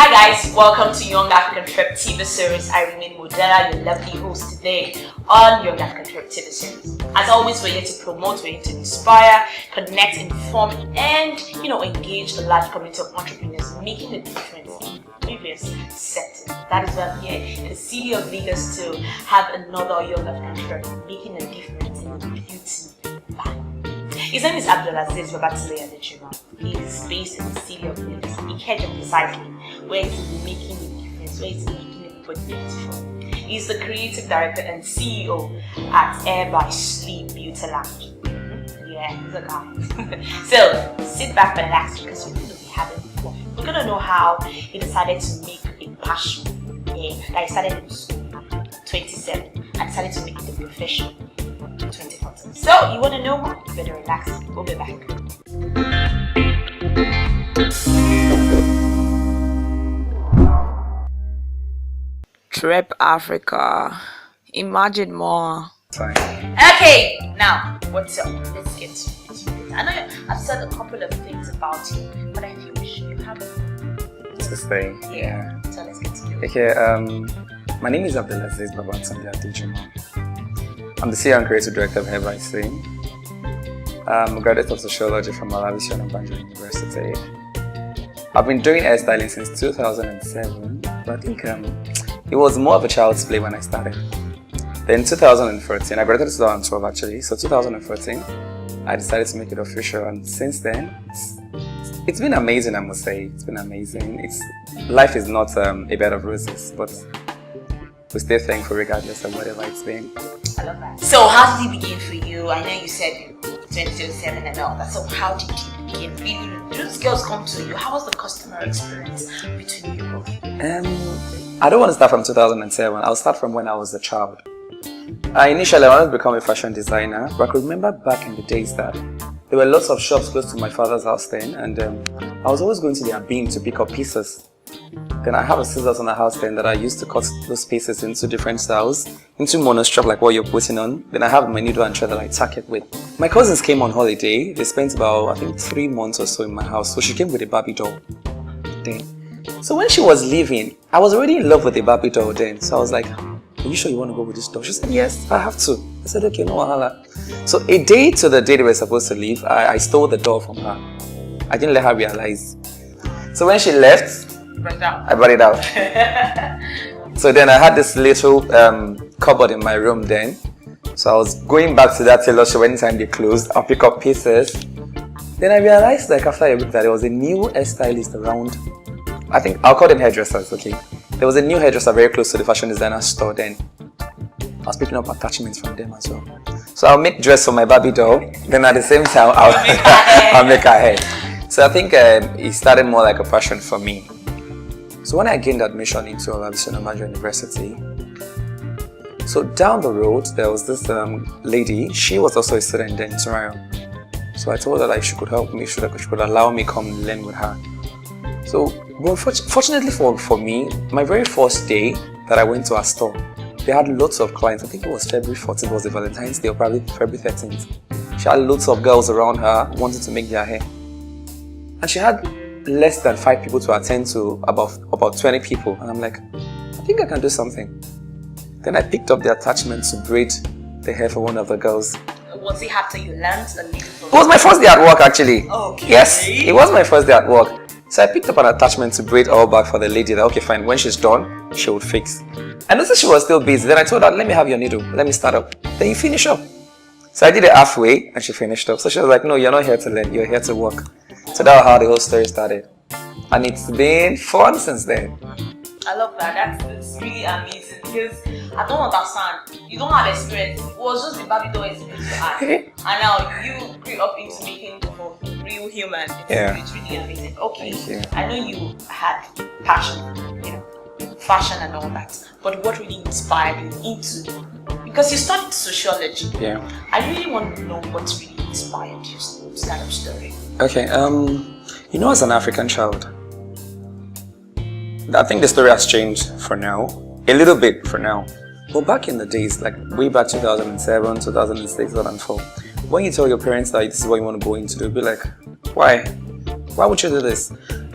Hi guys, welcome to Young African Trip TV series. I remain Modella, your lovely host today on Young African Trip TV series. As always, we're here to promote, we're here to inspire, connect, inform, and engage the large community of entrepreneurs making a difference in previous sectors. That is why I'm here in the city of Lagos to have another Young African Trip making a difference in the beauty valley. His name is Abdulaziz Babatile. He is based in the city of Lagos, Ikeja precisely, where he's making a difference, where he's making everybody beautiful. He's the creative director and CEO at Air by Sleep Beauty Lounge. Yeah, he's a guy. So sit back and relax because we're going to be having fun. We're going to know how he decided to make a passion. That he started in school, 27, and decided to make it a profession, 2014. So you want to know more? You better relax. We'll be back. Trip Africa. Imagine more. Fine. Okay, now what's up? Let's get to it. I know I've said a couple of things about you, but I feel you have To say, yeah. So let's get to it. Okay, my name is Abdulaziz Babatile. I'm the CEO and creative director of Hair by Sing. I'm a graduate of sociology from Malawi University. I've been doing hairstyling since 2007, but I think it was more of a child's play when I started. Then 2014, I graduated in 2012 actually, so 2014, I decided to make it official, and since then, it's been amazing, I must say. It's been amazing. Life is not a bed of roses, but we stay thankful regardless of whatever it's been. I love that. So how did it begin for you? I know you said 2007 and all that, so how did it begin? Really, those girls come to you. How was the customer experience between you both? I don't want to start from 2007. I'll start from when I was a child. Initially, I wanted to become a fashion designer, but I could remember back in the days that there were lots of shops close to my father's house then, and I was always going to their bin to pick up pieces. Then I have a scissors on the house then that I used to cut those pieces into different styles, into monostrap like what you're putting on. Then I have my needle and thread that I tack it with. My cousins came on holiday. They spent about, I think, 3 months or so in my house. So she came with a Barbie doll then. So when she was leaving, I was already in love with the Barbie doll then. So I was like, are you sure you want to go with this doll? She said, yes, I have to. I said, okay, no wahala. So a day to the day they were supposed to leave, I stole the doll from her. I didn't let her realize. So when she left, I brought it out. So then I had this little cupboard in my room then. So I was going back to that tailor shop anytime they closed. I'll pick up pieces. Then I realized, like after a week, that there was a new stylist around. I think I'll call them hairdressers, okay? There was a new hairdresser very close to the fashion designer store then. I was picking up attachments from them as well. So I'll make dress for my Barbie doll. Then at the same time, I'll make her hair. So I think it started more like a passion for me. So when I gained admission into Olabi University, so down the road there was this lady. She was also a student then in Toronto. So I told her that if she could help me, she could allow me come learn with her. So well, fortunately for me, my very first day that I went to her store, they had lots of clients. I think it was February 14th, was the Valentine's Day, or probably February 13th. She had lots of girls around her wanting to make their hair, and she had less than 5 people to attend to about 20 people, and I'm like, I think I can do something. Then I picked up the attachment to braid the hair for one of the girls. Was it after you learned a little? It was my first day at work actually. Okay. Yes, it was my first day at work. So I picked up an attachment to braid all back for the lady. That okay, fine. When she's done, she would fix. I noticed she was still busy. Then I told her, let me have your needle. Let me start up. Then you finish up. So I did it halfway, and she finished up. So she was like, no, you're not here to learn. You're here to work. So that was how the whole story started. And it's been fun since then. I love that. That's really amazing because I don't understand. You don't have experience. It was just the Barbie doll experience you had. And now you grew up into making of real human. It's really amazing. Okay. Thank you. I know you had passion, fashion and all that. But what really inspired you into? Because you studied sociology. Yeah. I really want to know what really inspired you to start up story. Okay. As an African child, I think the story has changed for now. A little bit for now. But back in the days, like way back 2007, 2006, 2004, when you tell your parents that this is what you want to go into, they'll be like, why? Why would you do this?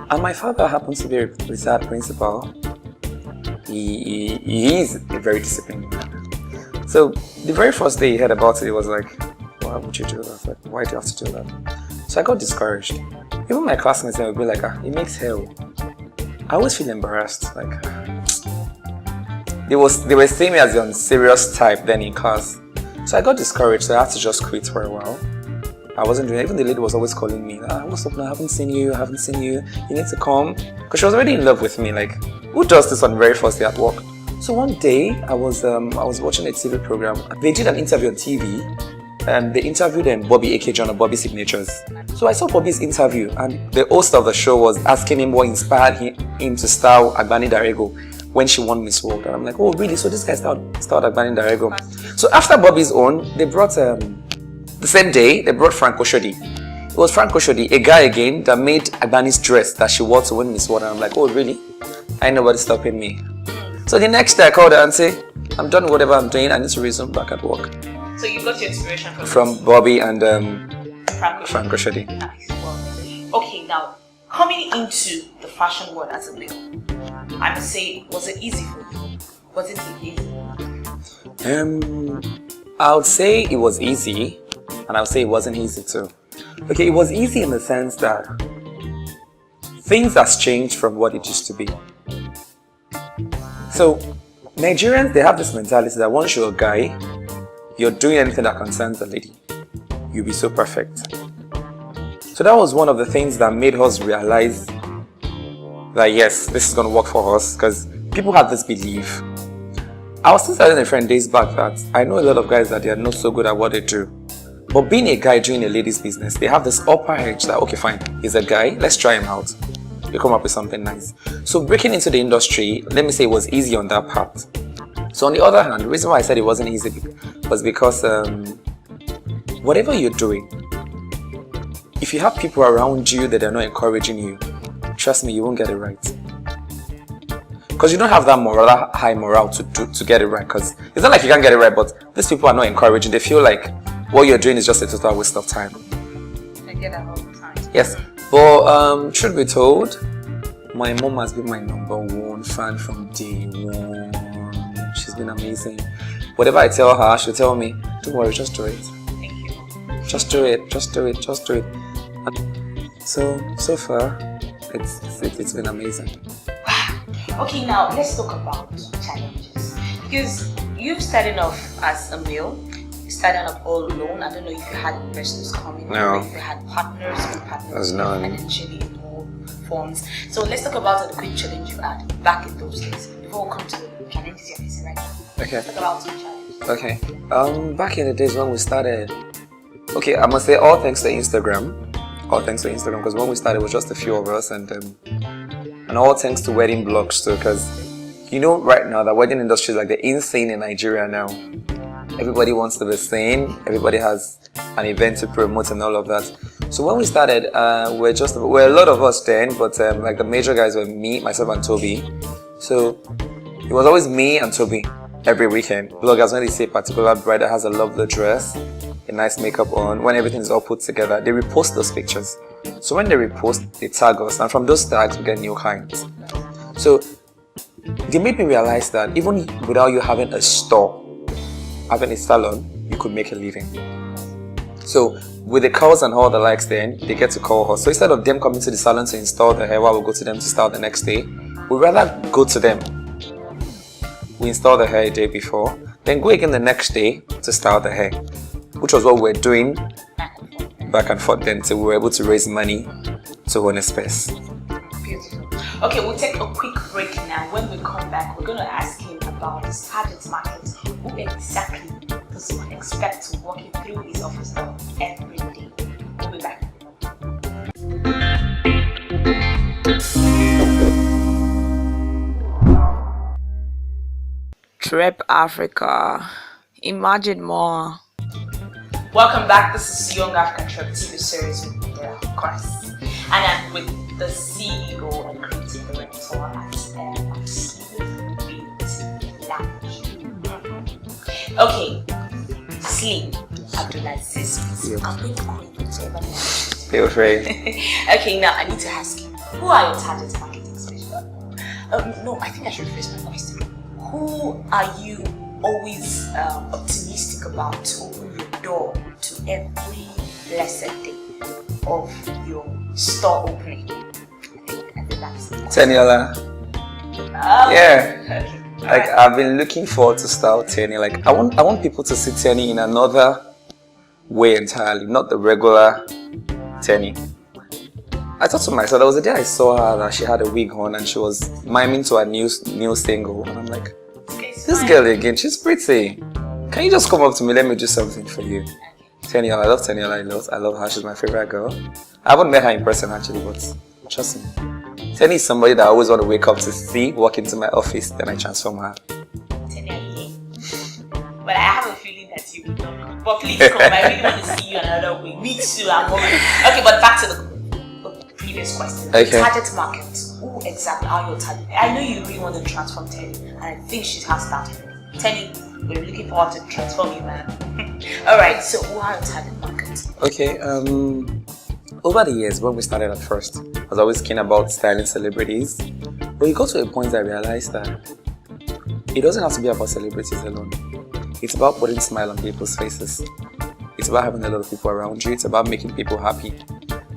And my father happens to be a retired principal. He is a very disciplined man. So the very first day he heard about it, he was like, why would you do that? Like, why do you have to do that? So I got discouraged. Even my classmates would be like, it makes hell. I always feel embarrassed. Like, they were seeing me as the unserious type then in class. So I got discouraged, so I had to just quit for a while. I wasn't doing it. Even the lady was always calling me, what's up now? I haven't seen you. You need to come. Because she was already in love with me. Like, who does this on the very first day at work? So one day, I was watching a TV program. They did an interview on TV. And they interviewed Bobby A.K. John of Bobby Signatures. So I saw Bobby's interview, and the host of the show was asking him what inspired him to style Agbani Darego when she won Miss World. And I'm like, oh really? So this guy styled Agbani Darego. So after Bobby's own, they brought the same day they brought Frank Oshodi. It was Frank Oshodi, a guy again that made Agbani's dress that she wore to win Miss World. And I'm like, oh really? Ain't nobody stopping me. So the next day I called her and said, I'm done with whatever I'm doing. I need to resume back at work. So you got your inspiration from Bobby and Frank Oshodi. Nice. Well, okay, now coming into the fashion world as a male, I must say, was it easy for you? Wasn't it easy? I would say it was easy, and I would say it wasn't easy too. Okay, it was easy in the sense that things has changed from what it used to be. So Nigerians, they have this mentality that once you're a guy, you're doing anything that concerns the lady, you'll be so perfect. So that was one of the things that made us realize that yes, this is going to work for us, because people have this belief. I was still telling a friend days back that I know a lot of guys that they are not so good at what they do. But being a guy doing a lady's business, they have this upper edge that, okay fine, he's a guy, let's try him out. You come up with something nice. So breaking into the industry, let me say it was easy on that part. So on the other hand, the reason why I said it wasn't easy was because whatever you're doing, if you have people around you that are not encouraging you, trust me, you won't get it right. Because you don't have that high morale to get it right. Because it's not like you can't get it right, but these people are not encouraging. They feel like what you're doing is just a total waste of time. I get that all the time. Yes, but truth be told, my mom has been my #1 fan from day one. She's been amazing. Whatever I tell her, she'll tell me, don't worry, just do it. Thank you. Just do it. And so far, it's been amazing. Wow. Okay, now let's talk about challenges. Because you started off as a male, you started off all alone. I don't know if you had investors coming, or if you had partners financially in all forms. So let's talk about the quick challenge you had back in those days before we come to the challenges you're facing right now. Okay. Let's talk about some challenges. Okay. Back in the days when we started, okay, I must say all thanks to Instagram. All thanks to Instagram, because when we started it was just a few of us, and all thanks to wedding blogs too, because you know right now the wedding industry is like the insane in Nigeria now. Everybody wants to be seen, everybody has an event to promote and all of that. So when we started, we're a lot of us then, but like the major guys were me, myself and Toby. So it was always me and Toby every weekend. Bloggers, when they see a particular bride that has a lovely dress, a nice makeup on, when everything is all put together, they repost those pictures. So when they repost, they tag us, and from those tags we get new clients. So they made me realize that even without you having a store, having a salon, you could make a living. So with the calls and all the likes, then they get to call us. So instead of them coming to the salon to install the hair while we go to them to style the next day, we'd rather go to them. We install the hair a day before, then go again the next day to style the hair, which was what we were doing back and forth then till we were able to raise money to own a space. Beautiful. Okay, we'll take a quick break now. When we come back, we're going to ask him about the target market. Who exactly does one expect to walk you through his office door every day? We'll be back. Trip Africa. Imagine more. Welcome back. This is Young African Trip TV series with me, of course. And I'm with the CEO and creative director at Amaze. Okay, Slim Abdulaziz. I'm going to call you whatever name. Feel free. Okay, now I need to ask you, Who are your target market especially? No, I think I should rephrase my question. Who are you always optimistic about to open your door to every blessed day of your store opening? I think that's it. Teniola. Yeah. Like I've been looking forward to style Teni. Like I want people to see Teni in another way entirely, not the regular Teni. I thought to myself, there was a day I saw her that she had a wig on and she was miming to a new single, and I'm like, this girl again, she's pretty. Can you just come up to me? Let me do something for you. Teniola, I love Teniola. I love her. She's my favorite girl. I haven't met her in person actually, but trust me. Teni is somebody that I always want to wake up to see, walk into my office, then I transform her. Teni, but I have a feeling that you will not come. But please come, I really want to see you another way. Me too, I'm worried. Okay, but back to the previous question. Okay. Target market. Who exactly are your target? I know you really want to transform Teni, and I think she has started. Teni, we're looking forward to transform you, man. Alright, so who are your target market? Okay, over the years when we started at first, I was always keen about styling celebrities. But it got to a point I realized that it doesn't have to be about celebrities alone. It's about putting a smile on people's faces. It's about having a lot of people around you. It's about making people happy.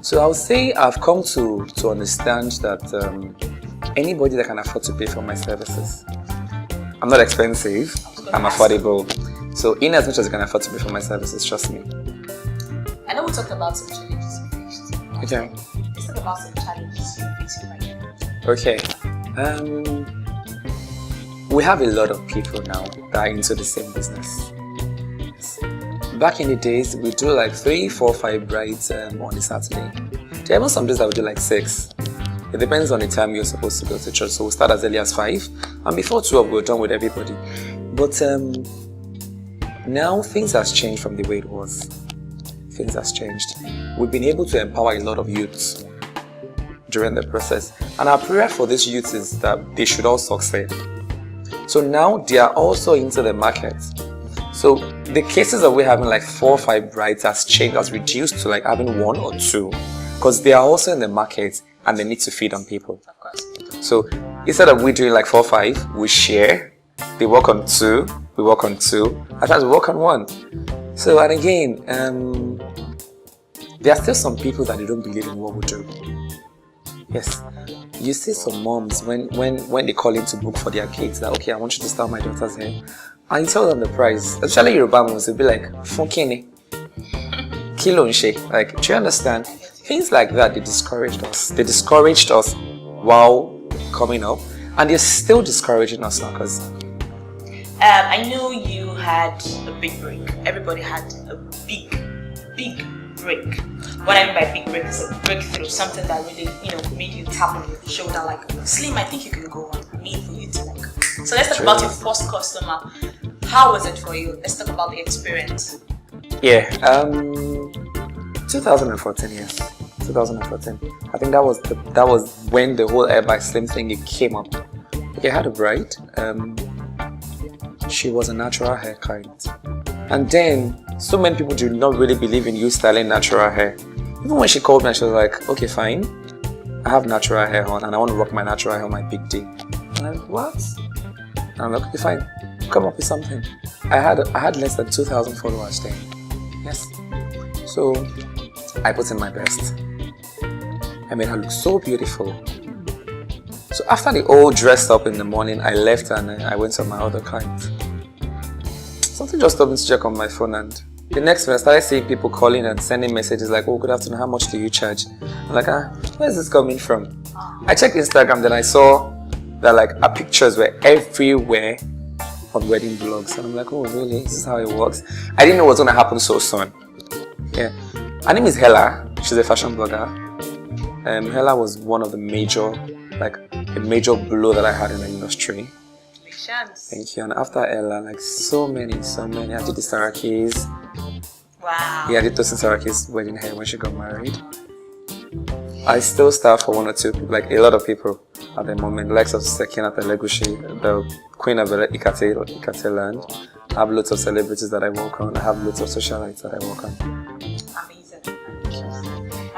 So I would say I've come to understand that anybody that can afford to pay for my services. I'm not expensive, I'm affordable. So in as much as you can afford to pay for my services, trust me. I know we talked about some challenges you faced. Okay. Let's talk about some challenges you're facing right now. Okay. We have a lot of people now that are into the same business. Yes. Back in the days, we do like 3, 4, 5 brides on a Saturday. There are even some days that we do like 6. It depends on the time you're supposed to go to church. So we'll start as early as 5, and before 12 we're done with everybody. But now things has changed from the way it was. Things has changed. We've been able to empower a lot of youths during the process, and our prayer for these youths is that they should all succeed. So now they are also into the market. So the cases of we having like 4 or 5 brides has changed, has reduced to like having 1 or 2, because they are also in the market and they need to feed on people. Of course. So instead of we doing like 4 or 5, we share. They work on 2, we work on 2. At times we work on 1. So and again, there are still some people that they don't believe in what we do. Yes, you see some moms when they call in to book for their kids that okay, I want you to style my daughter's hair, and you tell them the price. Especially Yoruba moms, they'll be like, "Funkini, kilo nse." Like, do you understand? Things like that, they discouraged us. They discouraged us while coming up, and they're still discouraging us now because. I know you had a big break. Everybody had a big break. What I mean by big break is a breakthrough, something that really, made you tap on your shoulder like, Slim, I think you can go on. I need for you to like. So let's talk about your first customer. How was it for you? Let's talk about the experience. Yeah, 2014, yes. 2014. I think that was when the whole Air by Slim thing came up. Okay, I had a bride. She was a natural hair kind. And then, so many people do not really believe in you styling natural hair. Even when she called me, she was like, okay, fine. I have natural hair on and I want to rock my natural hair on my big day. And I'm like, what? And I'm like, okay, fine. Come up with something. I had less than 2,000 followers then. Yes. So, I put in my best. I made her look so beautiful. So after they all dressed up in the morning, I left and I went to my other clients. Something just told me to check on my phone, and the next minute I started seeing people calling and sending messages like, oh, good afternoon, how much do you charge? I'm like, where is this coming from? I checked Instagram, then I saw that like our pictures were everywhere on wedding vlogs, and I'm like, oh really, is this how it works? I didn't know what was going to happen so soon. Yeah, her name is Hella. She's a fashion blogger. Hella was one of the major blow that I had in the industry. Thank you. And after Ella, like so many. I did the Saraki's. Wow. Yeah, I did Tosin Saraki's wedding hair when she got married. I still style for 1 or 2 people, like a lot of people at the moment, likes of Sekinat Legushi, the queen of Ikate land. I have lots of celebrities that I work on. I have lots of socialites that I work on. Amazing.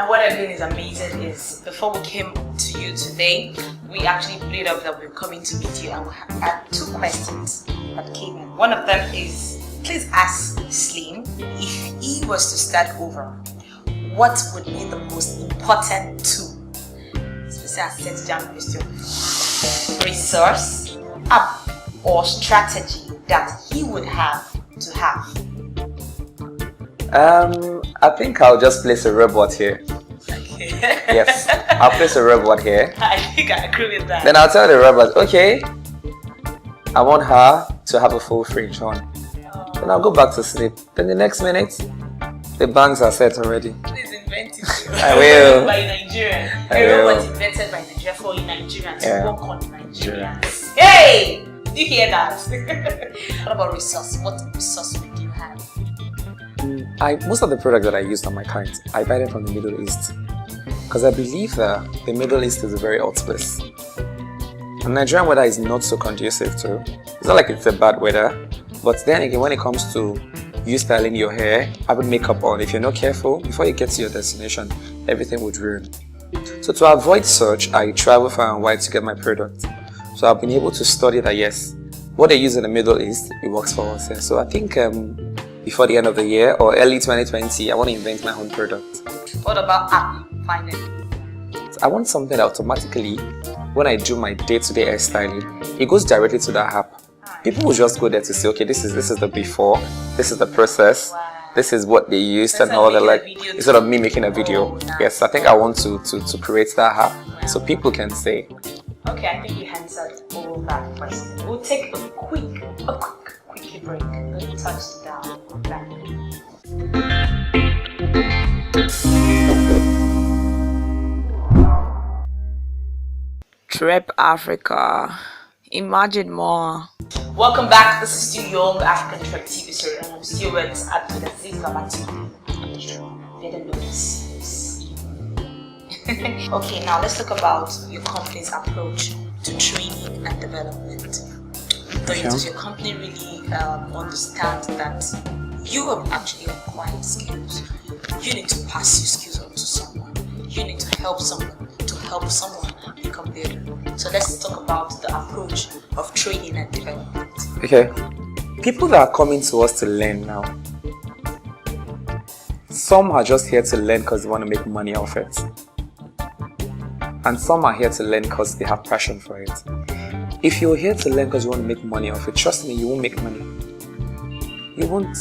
And what I'm doing is amazing is before we came to you today, we actually played up that we're coming to meet you and we had 2 questions that came in. One of them is, please ask Slim if he was to start over, what would be the most important tool? Specific set down question. Resource, app, or strategy that he would have to have. I think I'll just place a robot here. Okay. Yes, I'll place a robot here. I think I agree with that. Then I'll tell the robot, okay, I want her to have a full fringe on. Then I'll go back to sleep. Then the next minute, the bangs are set already. Please invent it. I will. By Nigerian. I A will. robot invented by Nigeria for Nigerians Yeah. to work on Nigerians. Hey! Do you hear that? What about resource? What resource would you have? Most of the products that I use on my clients, I buy them from the Middle East. Because I believe that the Middle East is a very hot place. And Nigerian weather is not so conducive to. It's not like it's a bad weather. But then again, when it comes to you styling your hair, having makeup on, if you're not careful, before you get to your destination, everything would ruin. So to avoid such, I travel far and wide to get my product. So I've been able to study that yes, what they use in the Middle East, it works for us here. So I think before the end of the year or early 2020, I want to invent my own product. What about app finally? I want something that automatically, when I do my day-to-day hairstyling, it goes directly to that app. People will just go there to say, okay, this is the before, this is the process, this is what they used and all that. Like instead of me making a video. Yes, I think I want to create that app so people can say. Okay, I think you answered all that question. We'll take a quick break. Let me touch it down. Back. Trip Africa. Imagine more. Welcome back. This is still Young African Trip TV series, and I'm still with Abdulaziz Babatu. Better know this. Okay, now let's talk about your company's approach to training and development. Does your company really understand that you have actually acquired skills? You need to pass your skills on to someone. You need to help someone become better. So let's talk about the approach of training and development. Okay, people that are coming to us to learn now, some are just here to learn because they want to make money off it. And some are here to learn because they have passion for it. If you're here to learn because you want to make money off it, trust me, you won't make money. You won't.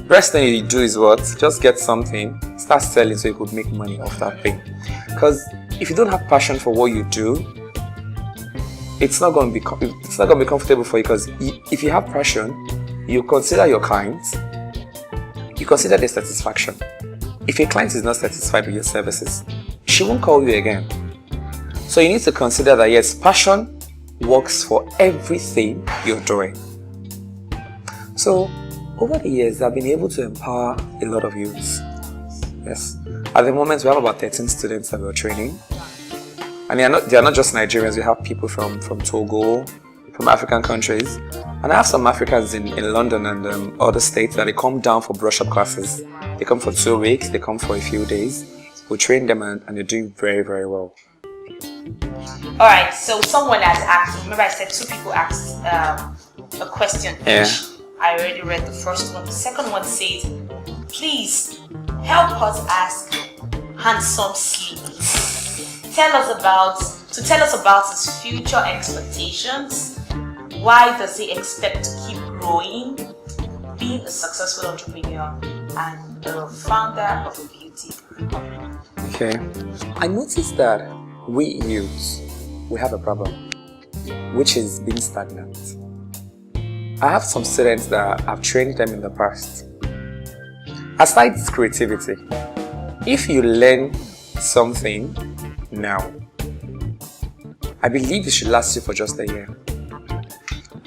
Best thing you do is what? Just get something, start selling so you could make money off that thing. Because if you don't have passion for what you do, it's not going to be comfortable for you. Because if you have passion, you consider your clients, you consider their satisfaction. If a client is not satisfied with your services, she won't call you again. So you need to consider that yes, passion works for everything you're doing. So over the years, I've been able to empower a lot of youths. Yes. At the moment, we have about 13 students that we're training. And they are not just Nigerians. We have people from Togo, from African countries. And I have some Africans in London and other states that they come down for brush-up classes. They come for 2 weeks, they come for a few days. We train them and they're doing very, very well. Alright, so someone has asked, remember I said 2 people asked a question each. Yeah. I already read the first one. The second one says, please help us ask handsome Slim. Tell us about his future expectations. Why does he expect to keep growing, being a successful entrepreneur and the founder of a beauty company? Okay. I noticed that we youths, we have a problem, which is being stagnant. I have some students that I've trained them in the past. Aside creativity, if you learn something now, I believe it should last you for just a year.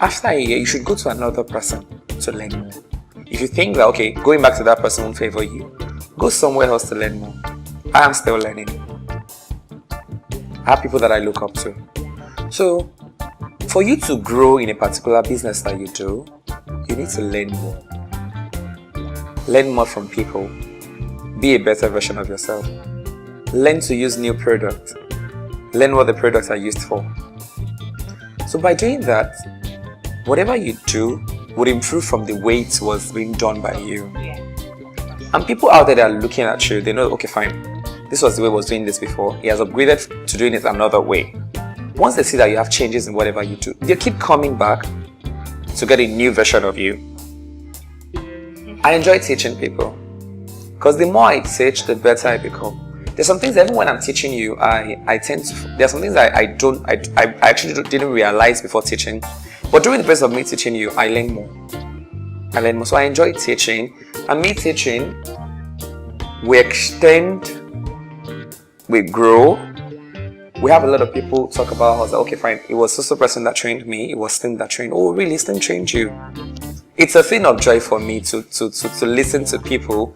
After a year, you should go to another person to learn more. If you think that, okay, going back to that person won't favor you, go somewhere else to learn more. I am still learning. I have people that I look up to. So, for you to grow in a particular business that you do, you need to learn more. Learn more from people. Be a better version of yourself. Learn to use new products. Learn what the products are used for. So by doing that, whatever you do would improve from the way it was being done by you. And people out there that are looking at you, they know, okay, fine, this was the way I was doing this before. He has upgraded to doing it another way. Once they see that you have changes in whatever you do, they keep coming back to get a new version of you. I enjoy teaching people because the more I teach, the better I become. There's some things, even when I'm teaching you, I tend to, there's some things I actually didn't realize before teaching. But during the process of me teaching you, I learn more. So I enjoy teaching. And me teaching, we extend, we grow. We have a lot of people talk about us. Okay, fine. It was so person that trained me. It was Slim that trained. Oh, really? Slim trained you? It's a thing of joy for me to listen to people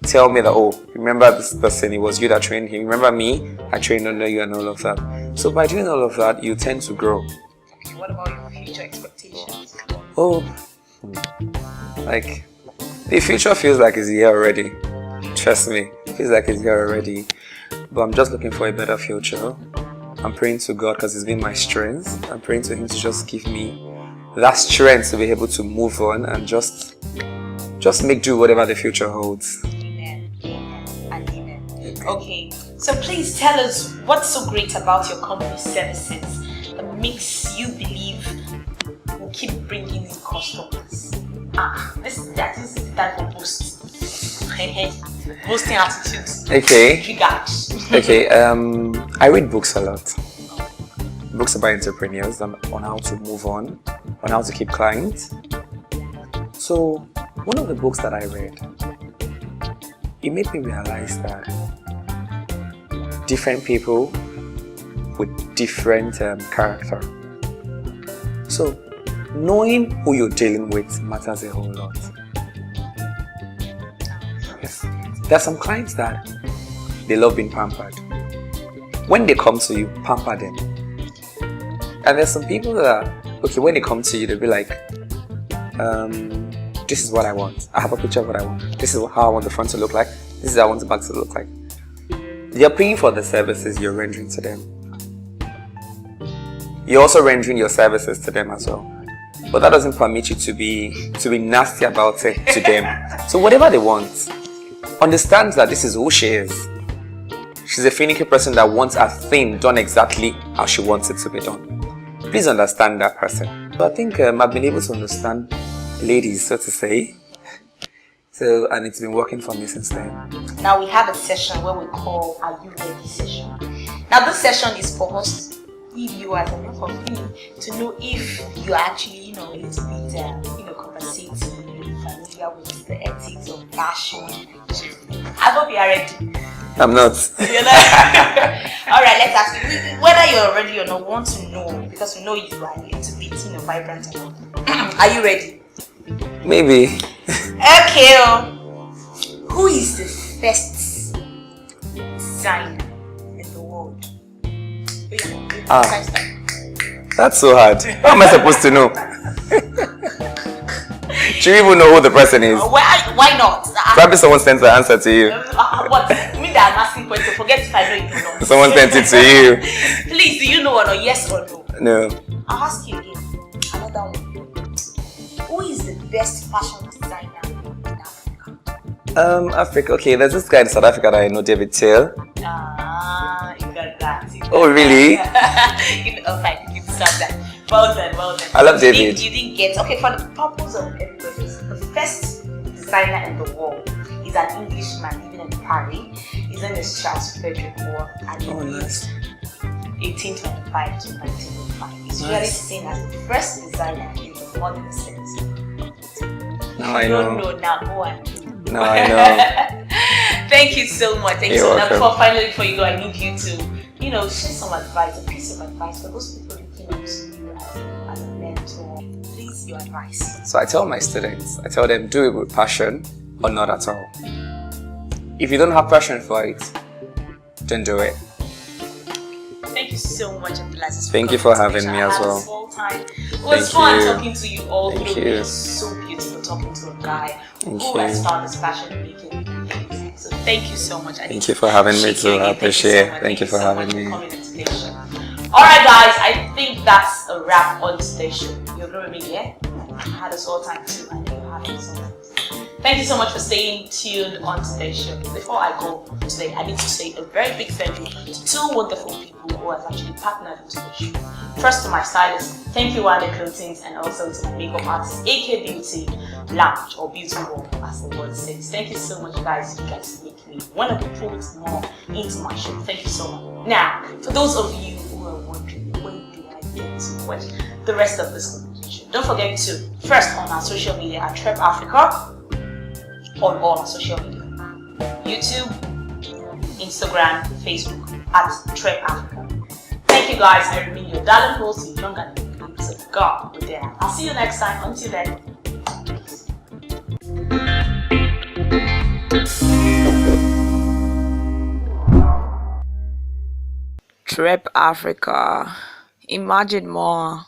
tell me that, oh, remember this person, it was you that trained him. Remember me, I trained under you and all of that. So by doing all of that, you tend to grow. Okay, what about your future expectations? Oh, like, the future feels like it's here already. Trust me, it feels like it's here already. But I'm just looking for a better future. I'm praying to God because it's been my strength. I'm praying to Him to just give me that strength to be able to move on and just make do whatever the future holds. Amen. And amen. Okay, so please tell us what's so great about your company's services that makes you believe we'll keep bringing in customers. This is the type of boost. Boosting attitudes. Okay. Triggers. Okay. I read books a lot. Books about entrepreneurs on how to move on how to keep clients. So one of the books that I read, it made me realize that different people with different character. So knowing who you're dealing with matters a whole lot. Yes. There are some clients that they love being pampered. When they come to you, pamper them. And there's some people that, okay, when they come to you, they'll be like, this is what I want. I have a picture of what I want. This is how I want the front to look like. This is how I want the back to look like. You're paying for the services you're rendering to them. You're also rendering your services to them as well. But that doesn't permit you to be nasty about it to them. So whatever they want, understand that this is who she is. She's a finicky person that wants a thing done exactly how she wants it to be done. Please understand that person. So I think I've been able to understand ladies, so to say. So, and it's been working for me since then. Now we have a session where we call Are You Ready session. Now this session is for us to give you as an opportunity to know if you're actually, a little bit, conversative, familiar with the ethics of fashion. I hope you are ready. I'm not. You're not? Alright, let's ask you whether you're ready or not. We want to know because we know you are a little bit, vibrant and all. Are you ready? Maybe. Okay. Who is the first designer in the world? That's so hard. How am I supposed to know? Do you even know who the person is? Why not? Probably someone sent the answer to you. What? You mean that I'm asking questions? Forget if I know it or not. Someone sent it to you. Please, do you know or not? Yes or no? No. I'll ask you again. Another one. Who is the best fashion designer in Africa? Africa. Okay, there's this guy in South Africa that I know, David Taylor. You got that. Oh, really? Fine, you deserve that. Well done. I love David. You didn't get. Okay, for the purpose of everybody, the first designer in the world is an Englishman living in Paris. His name is Charles Frederick Ward, and he nice. 1825 to 1905. He's really seen as the first designer in the modern sense. Now I know. Now go and do. Now I know. Thank you so much. Thank you You're so much. welcome. Finally, before you go, I need you to, share some advice, a piece of advice for those people looking up to you as a mentor. Please, your advice. So I tell my students, I tell them, do it with passion or not at all. If you don't have passion for it, don't do it. Thank you so much, Abdulaziz. Thank you for having me as well. It was fun talking to you all. Thank through. you. It was so beautiful talking to a guy who has found his passion in making things. So Thank you so much. Thank you for having me too. I appreciate it. Thank you for having me. Alright guys, I think that's a wrap on today's show. You're with me, yeah? I had us all time too. I know you had us all time. Thank you so much for staying tuned on today's show. Before I go today, I need to say a very big thank you to two wonderful people who have actually partnered into the show. First to my stylist, thank you Wale Clothings, and also to my makeup artist, AK Beauty Lounge or Beauty World as the word says. Thank you so much guys, you guys make me want to put more into my show. Thank you so much. Now, for those of you who are wondering when do I get to watch the rest of this conversation, don't forget to first on our social media at Trep Africa, on all our social media, YouTube, Instagram, Facebook at Trep Africa. Thank you guys. I remain your darling host, your young and beautiful God. But then I'll see you next time. Until then, Trep Africa. Imagine more.